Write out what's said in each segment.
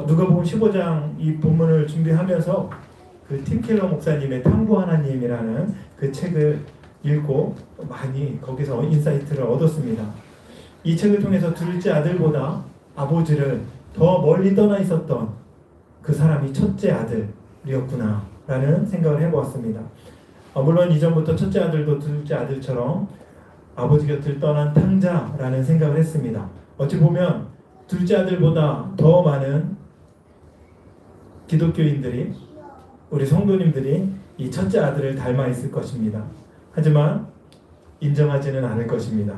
누가복음 15장 이 본문을 준비하면서 그 팀 켈러 목사님의 탐구 하나님이라는 그 책을 읽고 많이 거기서 인사이트를 얻었습니다. 이 책을 통해서 둘째 아들보다 아버지를 더 멀리 떠나 있었던 그 사람이 첫째 아들이었구나 라는 생각을 해보았습니다. 물론 이전부터 첫째 아들도 둘째 아들처럼 아버지 곁을 떠난 탕자라는 생각을 했습니다. 어찌 보면 둘째 아들보다 더 많은 기독교인들이, 우리 성도님들이 이 첫째 아들을 닮아 있을 것입니다. 하지만 인정하지는 않을 것입니다.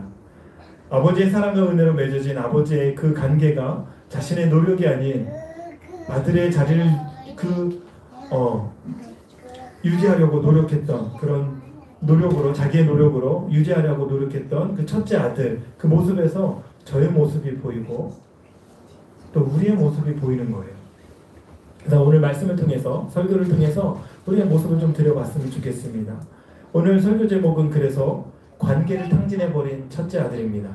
아버지의 사랑과 은혜로 맺어진 아버지의 그 관계가 자신의 노력이 아닌 아들의 자리를 유지하려고 노력했던, 그런 노력으로, 자기의 노력으로 유지하려고 노력했던 그 첫째 아들, 그 모습에서 저의 모습이 보이고 또 우리의 모습이 보이는 거예요. 그래서 오늘 말씀을 통해서, 설교를 통해서 우리의 모습을 좀 들여봤으면 좋겠습니다. 오늘 설교 제목은 그래서 관계를 탕진해버린 첫째 아들입니다.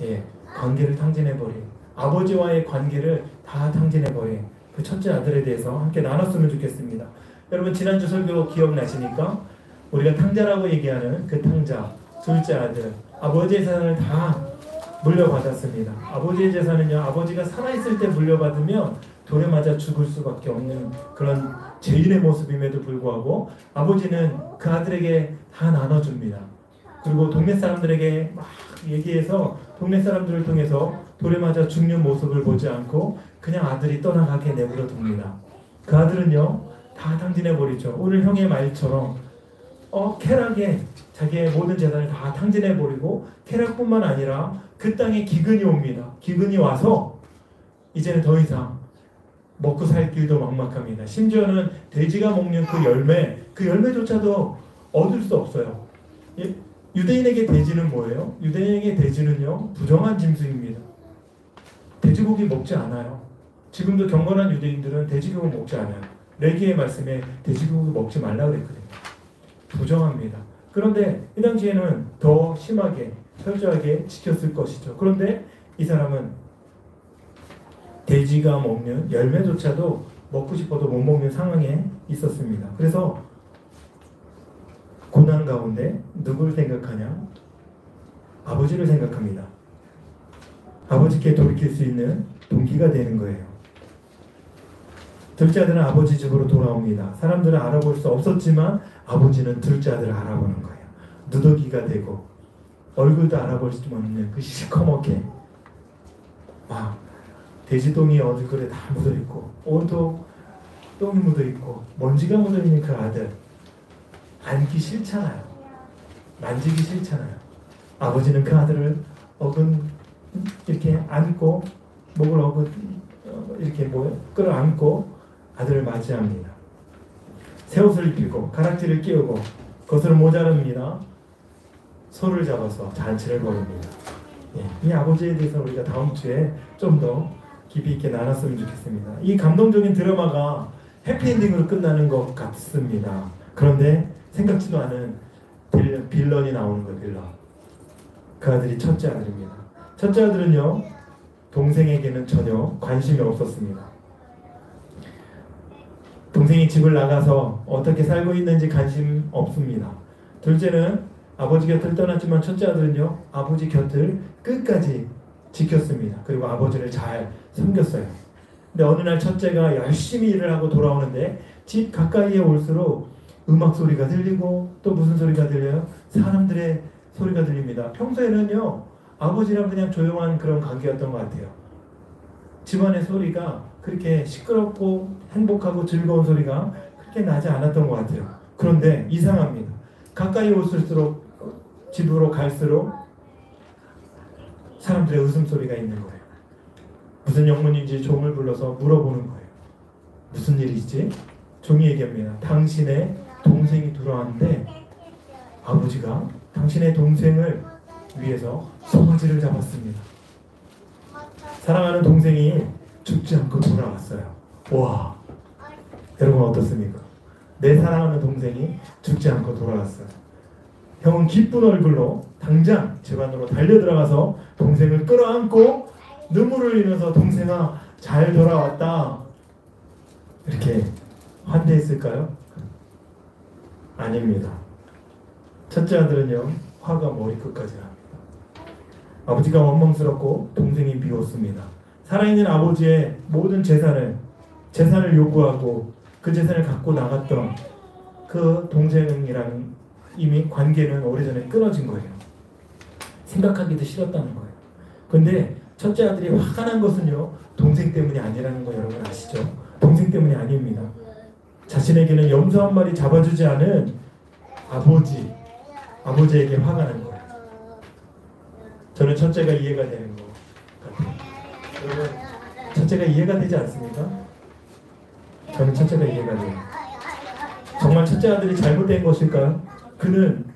예, 관계를 탕진해버린, 아버지와의 관계를 다 탕진해버린 그 첫째 아들에 대해서 함께 나눴으면 좋겠습니다. 여러분 지난주 설교 기억나시니까 우리가 탕자라고 얘기하는 그 탕자, 둘째 아들, 아버지의 재산을 다 물려받았습니다. 아버지의 재산은요, 아버지가 살아있을 때 물려받으면 돌에 맞아 죽을 수밖에 없는 그런 죄인의 모습임에도 불구하고 아버지는 그 아들에게 다 나눠줍니다. 그리고 동네 사람들에게 막 얘기해서 동네 사람들을 통해서 돌에 맞아 죽는 모습을 보지 않고 그냥 아들이 떠나가게 내버려 둡니다. 그 아들은요 다 탕진해버리죠. 오늘 형의 말처럼 쾌락에 자기의 모든 재산을 다 탕진해버리고, 쾌락뿐만 아니라 그 땅에 기근이 옵니다. 기근이 와서 이제는 더 이상 먹고 살 길도 막막합니다. 심지어는 돼지가 먹는 그 열매조차도 얻을 수 없어요. 유대인에게 돼지는 뭐예요? 유대인에게 돼지는요 부정한 짐승입니다. 돼지고기 먹지 않아요. 지금도 경건한 유대인들은 돼지고기 먹지 않아요. 레기의 말씀에 돼지고기 먹지 말라 그랬거든요. 부정합니다. 그런데 이 당시에는 더 심하게 철저하게 지켰을 것이죠. 그런데 이 사람은 돼지가 먹는 열매조차도 먹고 싶어도 못 먹는 상황에 있었습니다. 그래서 고난 가운데 누구를 생각하냐? 아버지를 생각합니다. 아버지께 돌이킬 수 있는 동기가 되는 거예요. 둘째 아들은 아버지 집으로 돌아옵니다. 사람들은 알아볼 수 없었지만 아버지는 둘째 아들을 알아보는 거예요. 누더기가 되고 얼굴도 알아볼 수 없는 그 시커멓게 막 돼지똥이 얼굴에 다 묻어있고 온통 똥이 묻어있고 먼지가 묻어있는 그 아들, 안기 싫잖아요. 만지기 싫잖아요. 아버지는 그 아들을 이렇게 안고 목을 이렇게 끌어안고 아들을 맞이합니다. 새 옷을 입히고 가락지를 끼우고 겉으로 모자릅니다. 소를 잡아서 잔치를 벌입니다. 이 아버지에 대해서 우리가 다음 주에 좀 더 깊이 있게 나눴으면 좋겠습니다. 이 감동적인 드라마가 해피엔딩으로 끝나는 것 같습니다. 그런데 생각지도 않은 빌런이 나오는 거예요. 빌런. 그 아들이 첫째 아들입니다. 첫째 아들은요 동생에게는 전혀 관심이 없었습니다. 동생이 집을 나가서 어떻게 살고 있는지 관심 없습니다. 둘째는 아버지 곁을 떠났지만 첫째 아들은요 아버지 곁을 끝까지 지켰습니다. 그리고 아버지를 잘 섬겼어요. 근데 어느 날 첫째가 열심히 일을 하고 돌아오는데 집 가까이에 올수록 음악 소리가 들리고 또 무슨 소리가 들려요? 사람들의 소리가 들립니다. 평소에는요 아버지랑 그냥 조용한 그런 관계였던 것 같아요. 집안의 소리가 그렇게 시끄럽고 행복하고 즐거운 소리가 그렇게 나지 않았던 것 같아요. 그런데 이상합니다. 가까이 올수록 집으로 갈수록 사람들의 웃음소리가 있는 거예요. 무슨 영문인지 종을 불러서 물어보는 거예요. 무슨 일이지? 종이 얘기합니다. 당신의 동생이 들어왔는데 아버지가 당신의 동생을 위해서 송아지를 잡았습니다. 사랑하는 동생이 죽지 않고 돌아왔어요. 와, 여러분 어떻습니까? 내 사랑하는 동생이 죽지 않고 돌아왔어요. 형은 기쁜 얼굴로 당장 집 안으로 달려들어가서 동생을 끌어안고 눈물을 흘리면서 동생아 잘 돌아왔다 이렇게 환대했을까요? 아닙니다. 첫째 아들은요, 화가 머리끝까지 납니다. 아버지가 원망스럽고 동생이 미웠습니다. 살아있는 아버지의 모든 재산을 요구하고 그 재산을 갖고 나갔던 그 동생이랑 이미 관계는 오래전에 끊어진 거예요. 생각하기도 싫었다는 거예요. 근데 첫째 아들이 화가 난 것은요, 동생 때문이 아니라는 거 여러분 아시죠? 동생 때문이 아닙니다. 자신에게는 염소 한 마리 잡아주지 않은 아버지에게 화가 난 거예요. 저는 첫째가 이해가 되는 것 같아요. 여러분, 첫째가 이해가 되지 않습니까? 저는 첫째가 이해가 돼요. 정말 첫째 아들이 잘못된 것일까요? 그는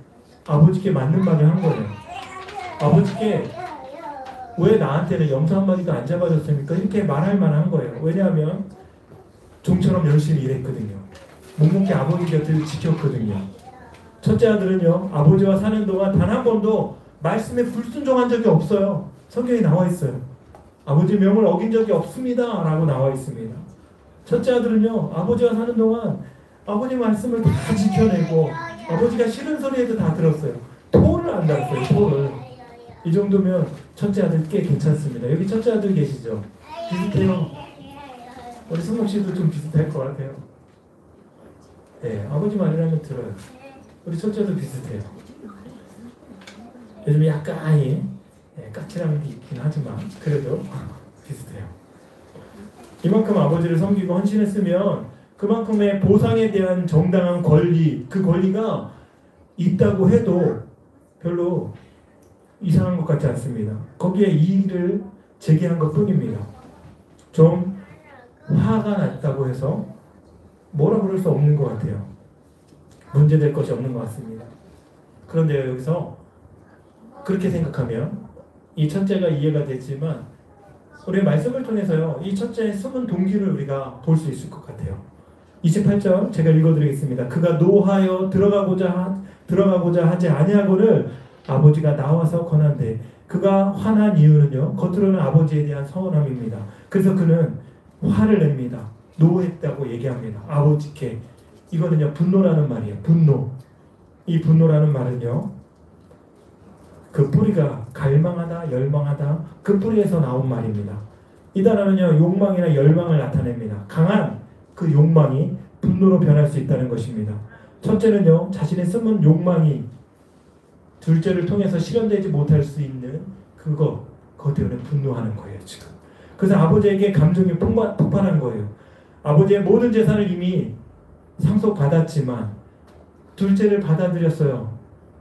아버지께 맞는 말을 한 거예요. 아버지께 왜 나한테는 염소 한 마리도 안 잡아줬습니까? 이렇게 말할 만한 거예요. 왜냐하면 종처럼 열심히 일했거든요. 묵묵히 아버지 곁을 지켰거든요. 첫째 아들은요, 아버지와 사는 동안 단 한 번도 말씀에 불순종한 적이 없어요. 성경에 나와 있어요. 아버지 명을 어긴 적이 없습니다 라고 나와 있습니다. 첫째 아들은요, 아버지와 사는 동안 아버지 말씀을 다 지켜내고 아버지가 싫은 소리 해도 다 들었어요. 토를 안 달았어요. 토를. 이 정도면 첫째 아들 꽤 괜찮습니다. 여기 첫째 아들 계시죠? 비슷해요. 우리 승목 씨도 좀 비슷할 것 같아요. 네, 아버지 말이라면 들어요. 우리 첫째도 비슷해요. 요즘 약간 까칠한 게 있긴 하지만 그래도 비슷해요. 이만큼 아버지를 섬기고 헌신했으면 그만큼의 보상에 대한 정당한 권리, 그 권리가 있다고 해도 별로 이상한 것 같지 않습니다. 거기에 이의를 제기한 것 뿐입니다. 좀 화가 났다고 해서 뭐라 그럴 수 없는 것 같아요. 문제될 것이 없는 것 같습니다. 그런데 여기서 그렇게 생각하면 이 첫째가 이해가 됐지만 우리의 말씀을 통해서요, 이 첫째의 숨은 동기를 우리가 볼 수 있을 것 같아요. 28절 제가 읽어드리겠습니다. 그가 노하여 들어가고자 하지 아니하고를 아버지가 나와서 권한대. 그가 화난 이유는요, 겉으로는 아버지에 대한 서운함입니다. 그래서 그는 화를 냅니다. 노했다고 얘기합니다. 아버지께. 이거는요, 분노라는 말이에요. 분노. 이 분노라는 말은요, 그 뿌리가 갈망하다, 열망하다, 그 뿌리에서 나온 말입니다. 이 단어는요, 욕망이나 열망을 나타냅니다. 강한 그 욕망이 분노로 변할 수 있다는 것입니다. 첫째는요, 자신의 숨은 욕망이 둘째를 통해서 실현되지 못할 수 있는 그것 때문에 분노하는 거예요, 지금. 그래서 아버지에게 감정이 폭발한 거예요. 아버지의 모든 재산을 이미 상속받았지만 둘째를 받아들였어요.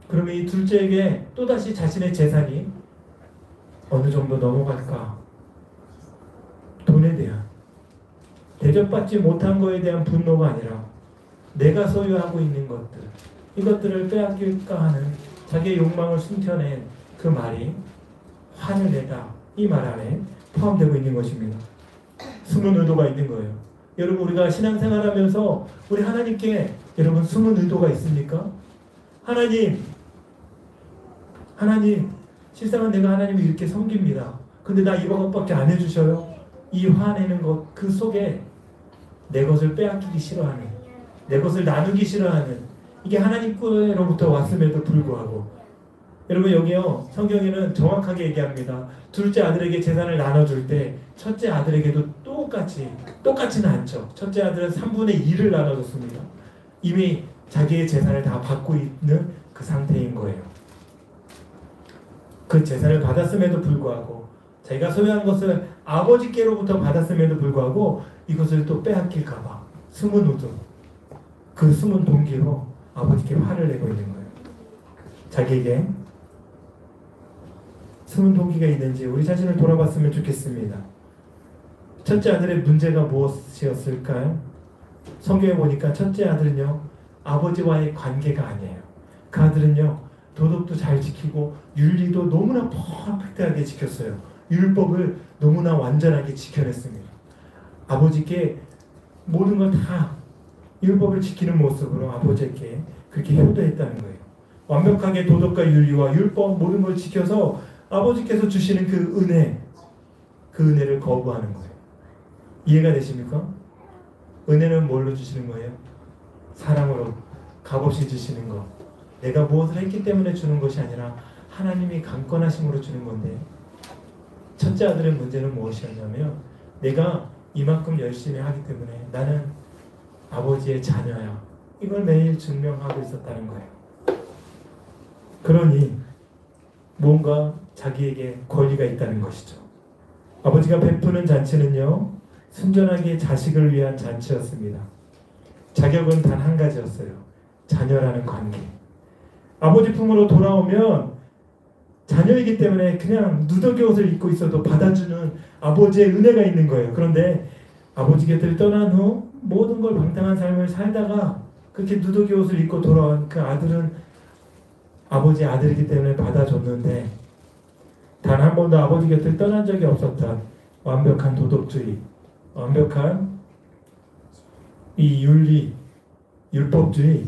그러면 이 둘째에게 또다시 자신의 재산이 어느 정도 넘어갈까? 돈에 대한, 대접받지 못한 거에 대한 분노가 아니라 내가 소유하고 있는 것들, 이것들을 빼앗길까 하는 자기의 욕망을 숨겨낸 그 말이 화를 내다, 이 말 안에 포함되고 있는 것입니다. 숨은 의도가 있는 거예요. 여러분, 우리가 신앙생활하면서 우리 하나님께 여러분 숨은 의도가 있습니까? 하나님, 실상은 내가 하나님을 이렇게 섬깁니다. 근데 나 이것밖에 안 해주셔요. 이 화내는 것, 그 속에 내 것을 빼앗기기 싫어하는, 내 것을 나누기 싫어하는, 이게 하나님께로부터 왔음에도 불구하고, 여러분 여기요, 성경에는 정확하게 얘기합니다. 둘째 아들에게 재산을 나눠줄 때 첫째 아들에게도 똑같지는 않죠. 첫째 아들은 3분의 2를 나눠줬습니다. 이미 자기의 재산을 다 받고 있는 그 상태인 거예요. 그 재산을 받았음에도 불구하고, 자기가 소유한 것을 아버지께로부터 받았음에도 불구하고 이것을 또 빼앗길까봐 숨은 의도, 그 숨은 동기로 아버지께 화를 내고 있는 거예요. 자기에게 숨은 동기가 있는지 우리 자신을 돌아봤으면 좋겠습니다. 첫째 아들의 문제가 무엇이었을까요? 성경에 보니까 첫째 아들은요, 아버지와의 관계가 아니에요. 그 아들은요, 도덕도 잘 지키고 윤리도 너무나 퍼펙트하게 지켰어요. 율법을 너무나 완전하게 지켜냈습니다. 아버지께 모든 걸 다 율법을 지키는 모습으로 아버지께 그렇게 효도했다는 거예요. 완벽하게 도덕과 윤리와 율법 모든 걸 지켜서 아버지께서 주시는 그 은혜를 거부하는 거예요. 이해가 되십니까? 은혜는 뭘로 주시는 거예요? 사랑으로 값없이 주시는 거. 내가 무엇을 했기 때문에 주는 것이 아니라 하나님이 강권하심으로 주는 건데, 첫째 아들의 문제는 무엇이었냐면 내가 이만큼 열심히 하기 때문에 나는 아버지의 자녀야, 이걸 매일 증명하고 있었다는 거예요. 그러니 뭔가 자기에게 권리가 있다는 것이죠. 아버지가 베푸는 잔치는요, 순전하게 자식을 위한 잔치였습니다. 자격은 단 한 가지였어요. 자녀라는 관계. 아버지 품으로 돌아오면 자녀이기 때문에 그냥 누더기 옷을 입고 있어도 받아주는 아버지의 은혜가 있는 거예요. 그런데 아버지 곁을 떠난 후 모든 걸 방탕한 삶을 살다가 그렇게 누더기 옷을 입고 돌아온 그 아들은 아버지의 아들이기 때문에 받아줬는데, 단 한 번도 아버지 곁을 떠난 적이 없었던 완벽한 도덕주의, 완벽한 이 윤리, 율법주의,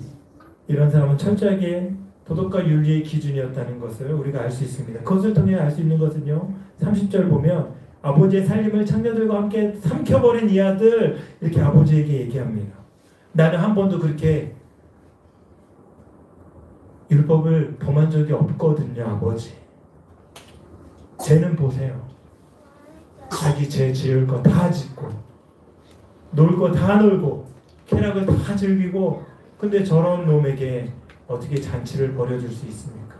이런 사람은 철저하게 도덕과 윤리의 기준이었다는 것을 우리가 알 수 있습니다. 그것을 통해 알 수 있는 것은요, 30절 보면 아버지의 살림을 창녀들과 함께 삼켜버린 이 아들, 이렇게 아버지에게 얘기합니다. 나는 한 번도 그렇게 율법을 범한 적이 없거든요, 아버지. 쟤는 보세요. 자기 죄 지을 거 다 짓고, 놀 거 다 놀고, 쾌락을 다 즐기고, 근데 저런 놈에게 어떻게 잔치를 벌여줄 수 있습니까?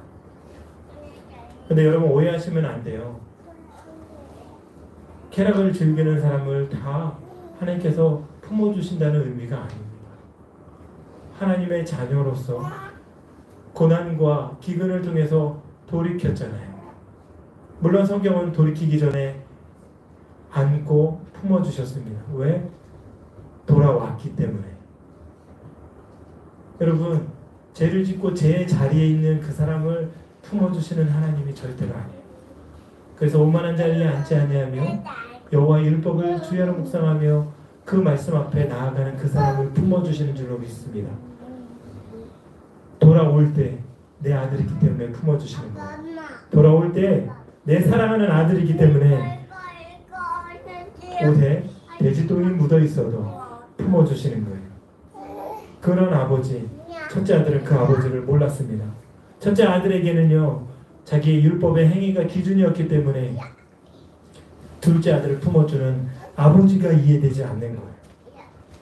근데 여러분 오해하시면 안 돼요. 쾌락을 즐기는 사람을 다 하나님께서 품어주신다는 의미가 아닙니다. 하나님의 자녀로서 고난과 기근을 통해서 돌이켰잖아요. 물론 성경은 돌이키기 전에 안고 품어주셨습니다. 왜? 돌아왔기 때문에. 여러분, 죄를 짓고 죄의 자리에 있는 그 사람을 품어주시는 하나님이 절대로 아니에요. 그래서 오만한 자리에 앉지 아니하며 여호와의 율법을 주야로 묵상하며 그 말씀 앞에 나아가는 그 사람을 품어주시는 줄로 믿습니다. 돌아올 때 내 아들이기 때문에 품어주시는 거예요. 돌아올 때 내 사랑하는 아들이기 때문에 옷에 돼지똥이 묻어있어도 품어주시는 거예요. 그런 아버지, 첫째 아들은 그 아버지를 몰랐습니다. 첫째 아들에게는요, 자기의 율법의 행위가 기준이었기 때문에 둘째 아들을 품어주는 아버지가 이해되지 않는 거예요.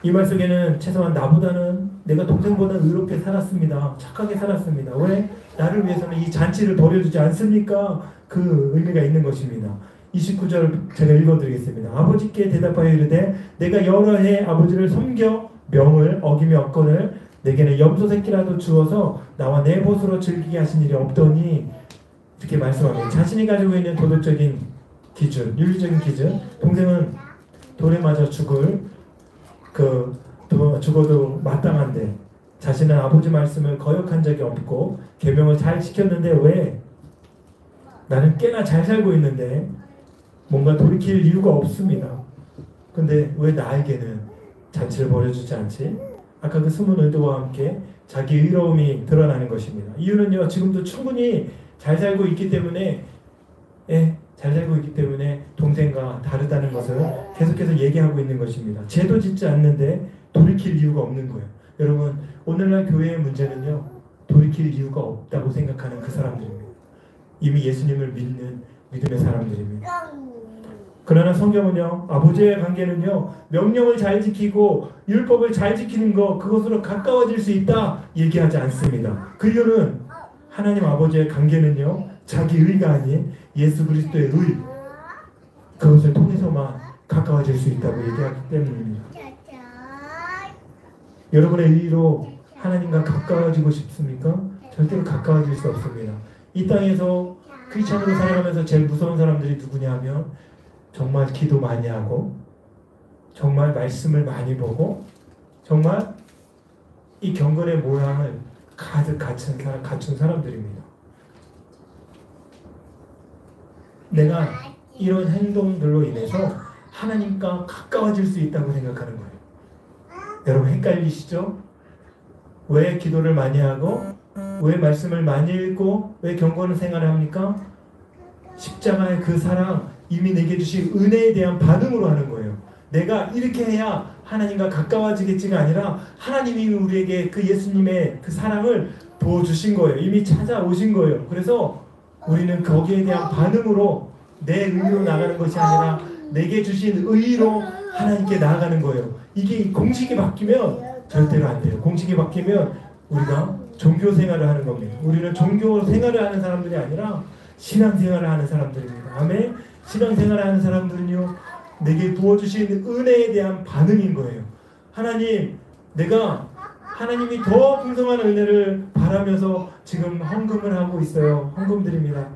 이 말 속에는 최소한 나보다는, 내가 동생보다 의롭게 살았습니다. 착하게 살았습니다. 왜? 나를 위해서는 이 잔치를 벌여주지 않습니까? 그 의미가 있는 것입니다. 29절 제가 읽어드리겠습니다. 아버지께 대답하여 이르되 내가 여러 해 아버지를 섬겨 명을 어기며 얻거늘 내게는 염소 새끼라도 주어서 나와 내 벗으로 즐기게 하신 일이 없더니, 이렇게 말씀합니다. 자신이 가지고 있는 도덕적인 기준, 윤리적인 기준, 동생은 돌에 맞아 죽어도 마땅한데 자신은 아버지 말씀을 거역한 적이 없고 계명을 잘 지켰는데 왜 나는 꽤나 잘 살고 있는데 뭔가 돌이킬 이유가 없습니다. 근데 왜 나에게는 잔치를 벌여주지 않지? 아까 그 숨은 의도와 함께 자기 의로움이 드러나는 것입니다. 이유는요, 지금도 충분히 잘 살고 있기 때문에, 잘 살고 있기 때문에 동생과 다르다는 것을 계속해서 얘기하고 있는 것입니다. 죄도 짓지 않는데 돌이킬 이유가 없는 거예요. 여러분, 오늘날 교회의 문제는요, 돌이킬 이유가 없다고 생각하는 그 사람들입니다. 이미 예수님을 믿는 믿음의 사람들입니다. 그러나 성경은요, 아버지의 관계는요, 명령을 잘 지키고 율법을 잘 지키는 것, 그것으로 가까워질 수 있다 얘기하지 않습니다. 그 이유는 하나님 아버지의 관계는요, 자기 의가 아닌 예수 그리스도의 의, 그것을 통해서만 가까워질 수 있다고 얘기하기 때문입니다. 여러분의 의로 하나님과 가까워지고 싶습니까? 절대로 가까워질 수 없습니다. 이 땅에서 크리스찬으로 살아가면서 제일 무서운 사람들이 누구냐 하면, 정말 기도 많이 하고 정말 말씀을 많이 보고 정말 이 경건의 모양을 가득 갖춘 사람들입니다. 내가 이런 행동들로 인해서 하나님과 가까워질 수 있다고 생각하는 거예요. 여러분 헷갈리시죠? 왜 기도를 많이 하고 왜 말씀을 많이 읽고 왜 경건 생활을 합니까? 십자가의 그 사랑, 이미 내게 주신 은혜에 대한 반응으로 하는 거예요. 내가 이렇게 해야 하나님과 가까워지겠지가 아니라 하나님이 우리에게 그 예수님의 그 사랑을 부어주신 거예요. 이미 찾아오신 거예요. 그래서 우리는 거기에 대한 반응으로 내 의로 나가는 것이 아니라 내게 주신 의로 하나님께 나아가는 거예요. 이게 공식이 바뀌면 절대로 안 돼요. 공식이 바뀌면 우리가 종교 생활을 하는 겁니다. 우리는 종교 생활을 하는 사람들이 아니라 신앙 생활을 하는 사람들입니다. 아멘. 신앙 생활을 하는 사람들은요, 내게 부어주신 은혜에 대한 반응인 거예요. 하나님, 내가 하나님이 더 풍성한 은혜를 바라면서 지금 헌금을 하고 있어요. 헌금 드립니다.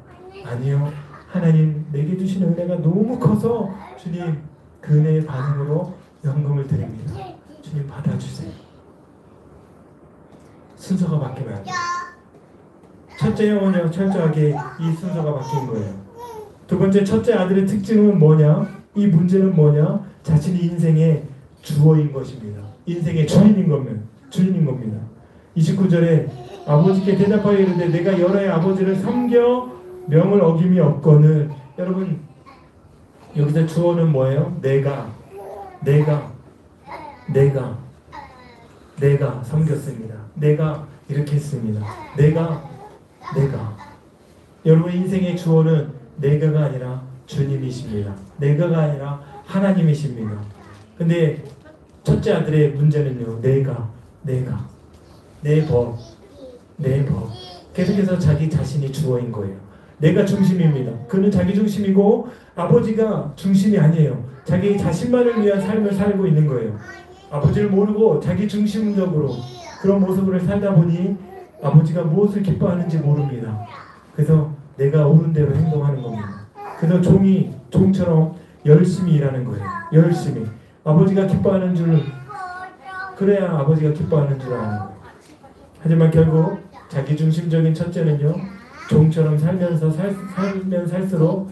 아니요. 하나님, 내게 주신 은혜가 너무 커서 주님, 그 은혜의 반응으로 헌금을 드립니다. 주님, 받아주세요. 순서가 바뀌면 안 돼요. 첫째 영혼이요, 철저하게 이 순서가 바뀐 거예요. 두 번째, 첫째 아들의 특징은 뭐냐? 이 문제는 뭐냐? 자신이 인생의 주어인 것입니다. 인생의 주인인 겁니다. 29절에 아버지께 대답하여 이르되 내가 여러의 아버지를 섬겨 명을 어김이 없거늘. 여러분, 여기서 주어는 뭐예요? 내가 섬겼습니다. 내가 이렇게 했습니다. 내가 여러분 인생의 주어는 내가가 아니라 주님이십니다. 내가가 아니라 하나님이십니다. 근데 첫째 아들의 문제는요, 내 법. 계속해서 자기 자신이 주어인 거예요. 내가 중심입니다. 그는 자기 중심이고 아버지가 중심이 아니에요. 자기 자신만을 위한 삶을 살고 있는 거예요. 아버지를 모르고 자기 중심적으로 그런 모습을 살다 보니 아버지가 무엇을 기뻐하는지 모릅니다. 그래서 내가 옳은 대로 행동하는 겁니다. 그래서 종처럼 열심히 일하는 거예요. 열심히. 아버지가 기뻐하는 줄, 그래야 아버지가 기뻐하는 줄 아는 거예요. 하지만 결국 자기중심적인 첫째는요, 종처럼 살면 살수록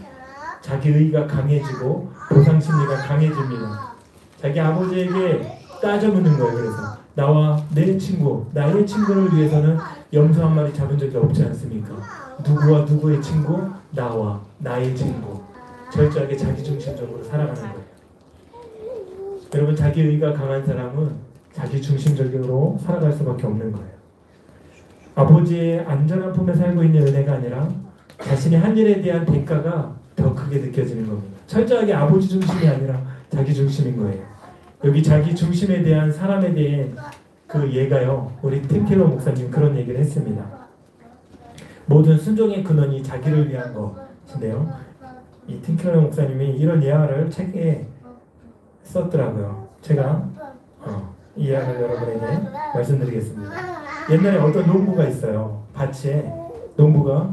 자기 의가 강해지고 보상심리가 강해집니다. 자기 아버지에게 따져묻는 거예요. 그래서 나와 나의 친구를 위해서는 염소 한 마리 잡은 적이 없지 않습니까? 누구와 누구의 친구? 나와 나의 친구. 철저하게 자기중심적으로 살아가는 거예요. 여러분, 자기 의가 강한 사람은 자기중심적으로 살아갈 수밖에 없는 거예요. 아버지의 안전한 품에 살고 있는 은혜가 아니라 자신이 한 일에 대한 대가가 더 크게 느껴지는 겁니다. 철저하게 아버지 중심이 아니라 자기 중심인 거예요. 여기 자기 중심에 대한 사람에 대한 그 예가요, 우리 팀켈러 목사님 그런 얘기를 했습니다. 모든 순종의 근원이 자기를 위한 것인데요, 이 팀켈러 목사님이 이런 예화를 책에 썼더라고요. 제가 이 예화를 여러분에게 말씀드리겠습니다. 옛날에 어떤 농부가 있어요. 밭에 농부가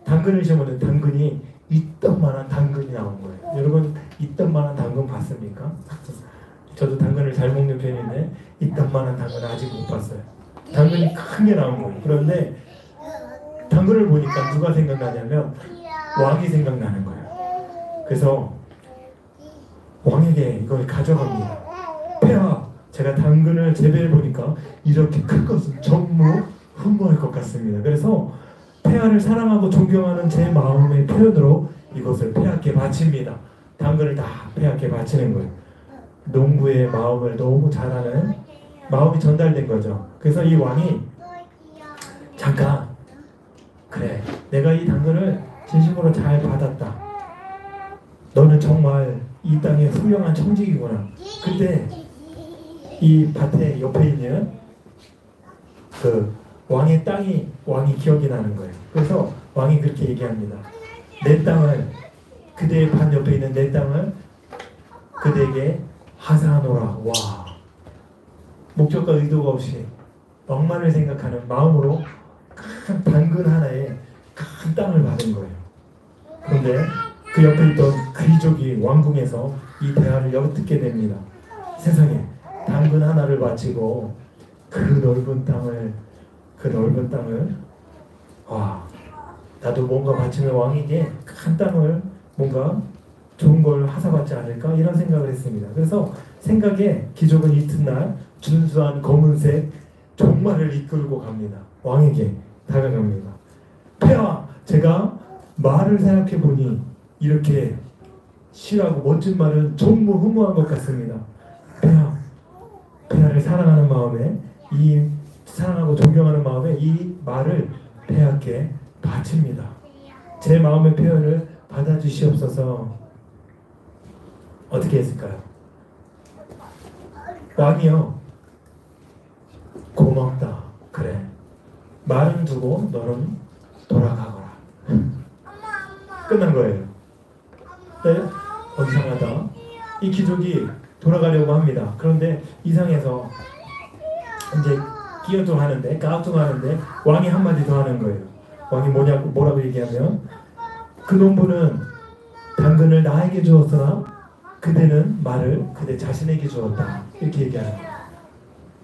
당근을 심으면 당근이 이떡만한 당근이 나온 거예요. 여러분, 이떡만한 당근 봤습니까? 저도 당근을 잘 먹는 편인데 이떡만한 당근 아직 못 봤어요. 당근이 큰 게 나온 거예요. 그런데 당근을 보니까 누가 생각나냐면 왕이 생각나는 거예요. 그래서 왕에게 이걸 가져갑니다. 폐하, 제가 당근을 재배해 보니까 이렇게 큰 것은 전무 흠모할 것 같습니다. 그래서 폐하를 사랑하고 존경하는 제 마음의 표현으로 이것을 폐하께 바칩니다. 당근을 다 폐하께 바치는 거예요. 농부의 마음을 너무 잘 아는 마음이 전달된 거죠. 그래서 이 왕이 잠깐, 그래, 내가 이 당근을 진심으로 잘 받았다. 너는 정말 이 땅의 훌륭한 청직이구나. 그때 이 밭에 옆에 있는 그 왕의 기억이 나는 거예요. 그래서 왕이 그렇게 얘기합니다. 내 땅을, 그대의 밭 옆에 있는 내 땅을 그대에게 하사하노라. 와, 목적과 의도가 없이 왕만을 생각하는 마음으로 큰 당근 하나에 큰 땅을 받은 거예요. 그런데 그 옆에 있던 귀족이 왕궁에서 이 대화를 엿듣게 됩니다. 세상에, 당근 하나를 바치고 그 넓은 땅을 와, 나도 뭔가 바치면 왕에게 큰 땅을 뭔가 좋은 걸 하사받지 않을까, 이런 생각을 했습니다. 그래서 생각에 귀족은 이튿날 준수한 검은색 종말을 이끌고 갑니다. 왕에게 다가갑니다. 폐하, 제가 말을 생각해 보니 이렇게 시라고 멋진 말은 전무후무한 것 같습니다. 폐하를 사랑하는 마음에, 이 사랑하고 존경하는 마음에 이 말을 폐하께 바칩니다. 제 마음의 표현을 받아주시옵소서. 어떻게 했을까요? 왕이요, 고맙다. 그래, 말은 두고 너는 돌아가거라. 끝난 거예요. 네? 이상하다. 이 귀족이 돌아가려고 합니다. 그런데 이상해서 이제 끼어들하는데, 까뚱하는데 왕이 한마디 더 하는 거예요. 왕이 뭐라고 얘기하면, 그 농부는 당근을 나에게 주었으나 그대는 말을 그대 자신에게 주었다. 이렇게 얘기하는 거예요.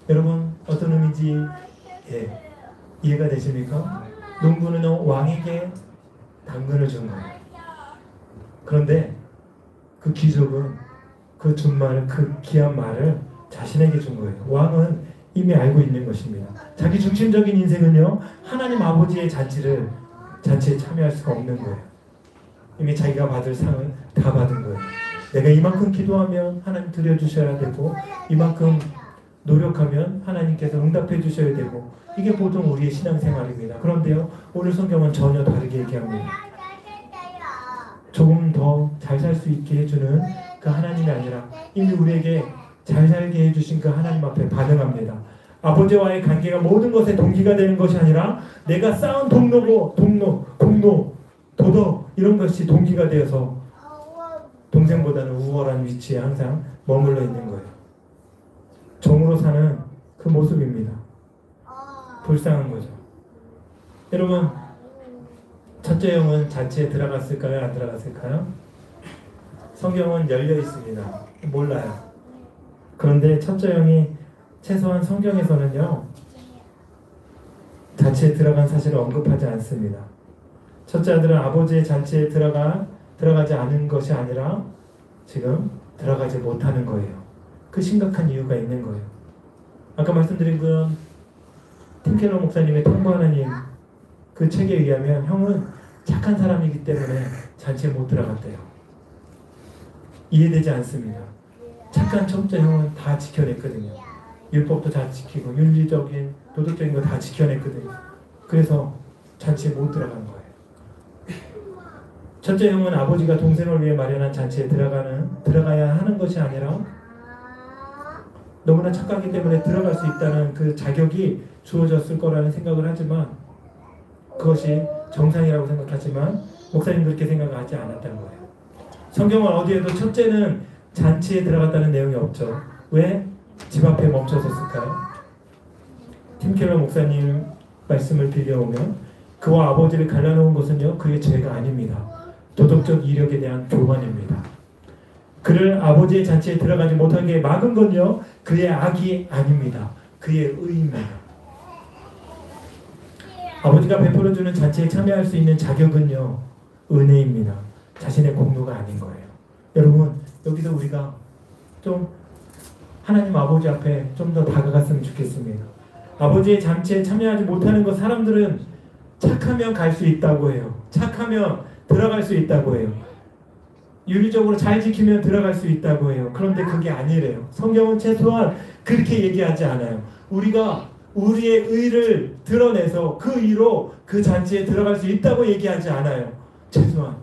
여러분, 어떤 의미인지 이해가 되십니까? 농부는 왕에게 당근을 준 거예요. 그런데 그 귀족은 그 준 말, 그 귀한 말을 자신에게 준 거예요. 왕은 이미 알고 있는 것입니다. 자기 중심적인 인생은요, 하나님 아버지의 잔치에 참여할 수가 없는 거예요. 이미 자기가 받을 상을 다 받은 거예요. 내가 이만큼 기도하면 하나님 들여주셔야 되고, 이만큼 노력하면 하나님께서 응답해 주셔야 되고, 이게 보통 우리의 신앙생활입니다. 그런데요, 오늘 성경은 전혀 다르게 얘기합니다. 조금 더 잘 살 수 있게 해주는 그 하나님이 아니라 이미 우리에게 잘 살게 해주신 그 하나님 앞에 반응합니다. 아버지와의 관계가 모든 것의 동기가 되는 것이 아니라 내가 쌓은 공로, 도덕 이런 것이 동기가 되어서 동생보다는 우월한 위치에 항상 머물러 있는 거예요. 종으로 사는 그 모습입니다. 불쌍한 거죠. 여러분, 첫째 영은 잔치에 들어갔을까요? 안 들어갔을까요? 성경은 열려 있습니다. 몰라요. 그런데 첫째 영이 최소한 성경에서는요, 잔치에 들어간 사실을 언급하지 않습니다. 첫째 아들은 아버지의 잔치에 들어가지 않은 것이 아니라 지금 들어가지 못하는 거예요. 그 심각한 이유가 있는 거예요. 아까 말씀드린 그 팀켈러 목사님의 통보 하나님 그 책에 의하면 형은 착한 사람이기 때문에 잔치에 못 들어갔대요. 이해되지 않습니다. 착한 첫째 형은 다 지켜냈거든요. 율법도 다 지키고 윤리적인 도덕적인 거 다 지켜냈거든요. 그래서 잔치에 못 들어간 거예요. 첫째 형은 아버지가 동생을 위해 마련한 잔치에 들어가야 하는 것이 아니라 너무나 착하기 때문에 들어갈 수 있다는 그 자격이 주어졌을 거라는 생각을 하지만, 그것이 정상이라고 생각하지만 목사님 그렇게 생각하지 않았다는 거예요. 성경은 어디에도 첫째는 잔치에 들어갔다는 내용이 없죠. 왜? 집 앞에 멈춰섰을까요? 팀켈러 목사님 말씀을 빌려오면, 그와 아버지를 갈라놓은 것은요, 그의 죄가 아닙니다. 도덕적 이력에 대한 교만입니다. 그를 아버지의 잔치에 들어가지 못하게 막은 건요, 그의 악이 아닙니다. 그의 의입니다. 아버지가 베풀어주는 잔치에 참여할 수 있는 자격은요, 은혜입니다. 자신의 공로가 아닌 거예요. 여러분, 여기서 우리가 좀 하나님 아버지 앞에 좀 더 다가갔으면 좋겠습니다. 아버지의 잔치에 참여하지 못하는 것, 사람들은 착하면 갈 수 있다고 해요. 착하면 들어갈 수 있다고 해요. 윤리적으로 잘 지키면 들어갈 수 있다고 해요. 그런데 그게 아니래요. 성경은 최소한 그렇게 얘기하지 않아요. 우리가 우리의 의를 드러내서 그 의로 그 잔치에 들어갈 수 있다고 얘기하지 않아요. 최소한.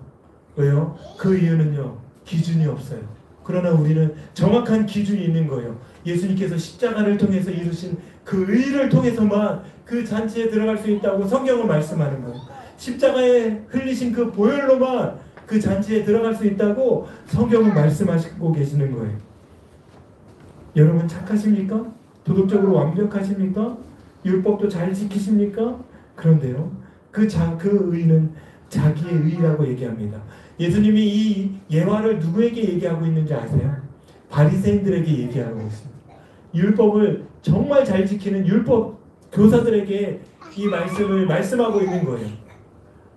왜요? 그 이유는요, 기준이 없어요. 그러나 우리는 정확한 기준이 있는 거예요. 예수님께서 십자가를 통해서 이루신 그 의를 통해서만 그 잔치에 들어갈 수 있다고 성경은 말씀하는 거예요. 십자가에 흘리신 그 보혈로만 그 잔치에 들어갈 수 있다고 성경은 말씀하시고 계시는 거예요. 여러분 착하십니까? 도덕적으로 완벽하십니까? 율법도 잘 지키십니까? 그런데요, 그 의는 자기의 의라고 얘기합니다. 예수님이 이 예화를 누구에게 얘기하고 있는지 아세요? 바리새인들에게 얘기하고 있습니다. 율법을 정말 잘 지키는 율법 교사들에게 이 말씀을 말씀하고 있는 거예요.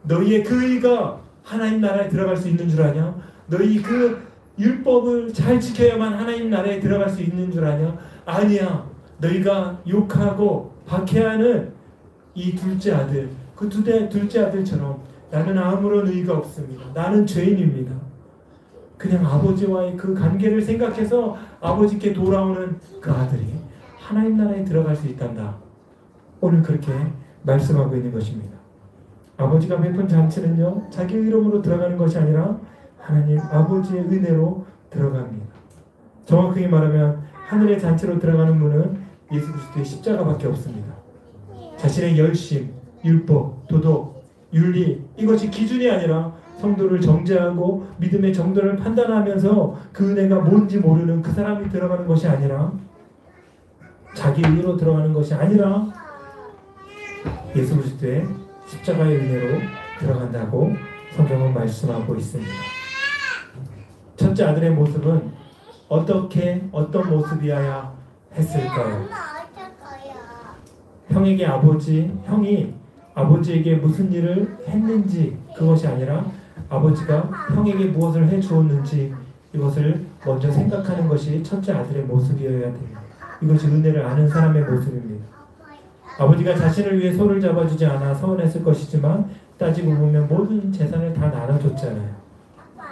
너희의 그 의가 하나님 나라에 들어갈 수 있는 줄 아냐? 너희 그 율법을 잘 지켜야만 하나님 나라에 들어갈 수 있는 줄 아냐? 아니야. 너희가 욕하고 박해하는 이 둘째 아들, 둘째 아들처럼 나는 아무런 의가 없습니다. 나는 죄인입니다. 그냥 아버지와의 그 관계를 생각해서 아버지께 돌아오는 그 아들이 하나님 나라에 들어갈 수 있단다. 오늘 그렇게 말씀하고 있는 것입니다. 아버지가 베푼 잔치는요, 자기 이름으로 들어가는 것이 아니라 하나님 아버지의 은혜로 들어갑니다. 정확하게 말하면 하늘의 잔치로 들어가는 문은 예수 그리스도의 십자가밖에 없습니다. 자신의 열심, 율법, 도덕, 윤리, 이것이 기준이 아니라 성도를 정죄하고 믿음의 정도를 판단하면서 그 은혜가 뭔지 모르는 그 사람이 들어가는 것이 아니라, 자기 의로 들어가는 것이 아니라 예수 그리스도의 십자가의 은혜로 들어간다고 성경은 말씀하고 있습니다. 첫째 아들의 모습은 어떤 모습이어야 했을까요? 형이 아버지에게 무슨 일을 했는지, 그것이 아니라 아버지가 형에게 무엇을 해주었는지, 이것을 먼저 생각하는 것이 첫째 아들의 모습이어야 됩니다. 이것이 은혜를 아는 사람의 모습입니다. 아버지가 자신을 위해 소를 잡아주지 않아 서운했을 것이지만 따지고 보면 모든 재산을 다 나눠줬잖아요.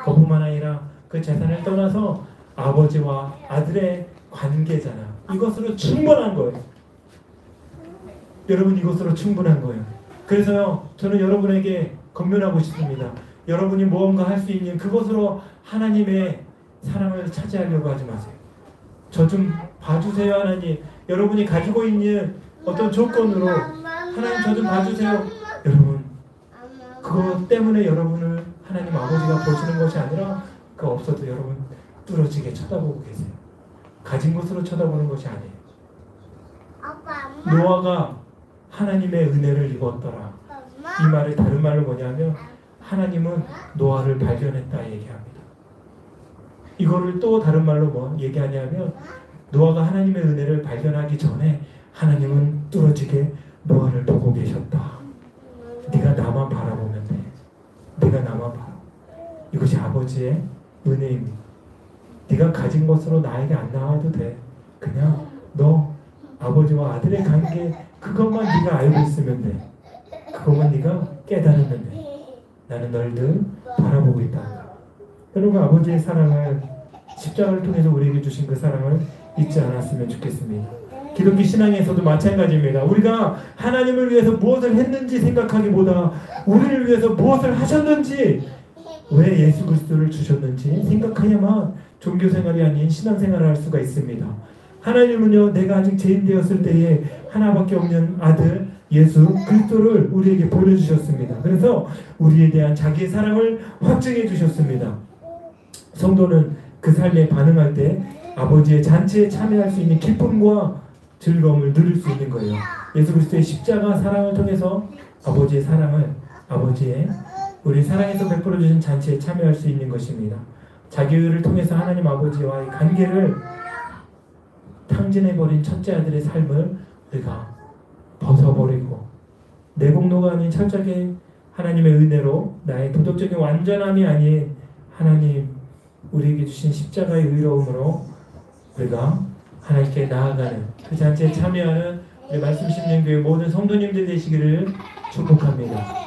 그뿐만 아니라 그 재산을 떠나서 아버지와 아들의 관계잖아. 이것으로 충분한 거예요. 여러분, 이것으로 충분한 거예요. 그래서요, 저는 여러분에게 권면하고 싶습니다. 여러분이 무언가 할 수 있는 그것으로 하나님의 사랑을 차지하려고 하지 마세요. 저 좀 봐주세요, 하나님. 여러분이 가지고 있는 어떤 조건으로 하나님 저 좀 봐주세요. 여러분, 그것 때문에 여러분을 하나님 아버지가 보시는 것이 아니라 그 없어도 여러분 뚫어지게 쳐다보고 계세요. 가진 것으로 쳐다보는 것이 아니에요. 노아가 하나님의 은혜를 입었더라. 이 말의 다른 말로 뭐냐면 하나님은 노아를 발견했다 얘기합니다. 이거를 또 다른 말로 뭐 얘기하냐면 노아가 하나님의 은혜를 발견하기 전에 하나님은 뚫어지게 노아를 보고 계셨다. 네가 나만 바라보면 돼. 네가 나만 바라. 이것이 아버지의 은혜입니다. 네가 가진 것으로 나에게 안 나와도 돼. 그냥 너 아버지와 아들의 관계 그것만 네가 알고 있으면 돼. 그것만 네가 깨달으면 돼. 나는 널 늘 바라보고 있다. 여러분, 아버지의 사랑을 십자가를 통해서 우리에게 주신 그 사랑을 잊지 않았으면 좋겠습니다. 기독교 신앙에서도 마찬가지입니다. 우리가 하나님을 위해서 무엇을 했는지 생각하기보다 우리를 위해서 무엇을 하셨는지, 왜 예수 그리스도를 주셨는지 생각해야만 종교생활이 아닌 신앙생활을 할 수가 있습니다. 하나님은요, 내가 아직 죄인 되었을 때에 하나밖에 없는 아들 예수 그리스도를 우리에게 보내주셨습니다. 그래서 우리에 대한 자기의 사랑을 확증해 주셨습니다. 성도는 그 삶에 반응할 때 아버지의 잔치에 참여할 수 있는 기쁨과 즐거움을 누릴 수 있는 거예요. 예수 그리스도의 십자가 사랑을 통해서 아버지의 사랑을, 아버지의 우리 사랑에서 베풀어 주신 잔치에 참여할 수 있는 것입니다. 자기 의를 통해서 하나님 아버지와의 관계를 탕진해버린 첫째 아들의 삶을 우리가 벗어버리고 내공로가 아닌 철저하게 하나님의 은혜로 나의 도덕적인 완전함이 아닌 하나님 우리에게 주신 십자가의 의로움으로 우리가 하나님께 나아가는 그 잔치에 참여하는 우리 말씀 심는 교회 모든 성도님들 되시기를 축복합니다.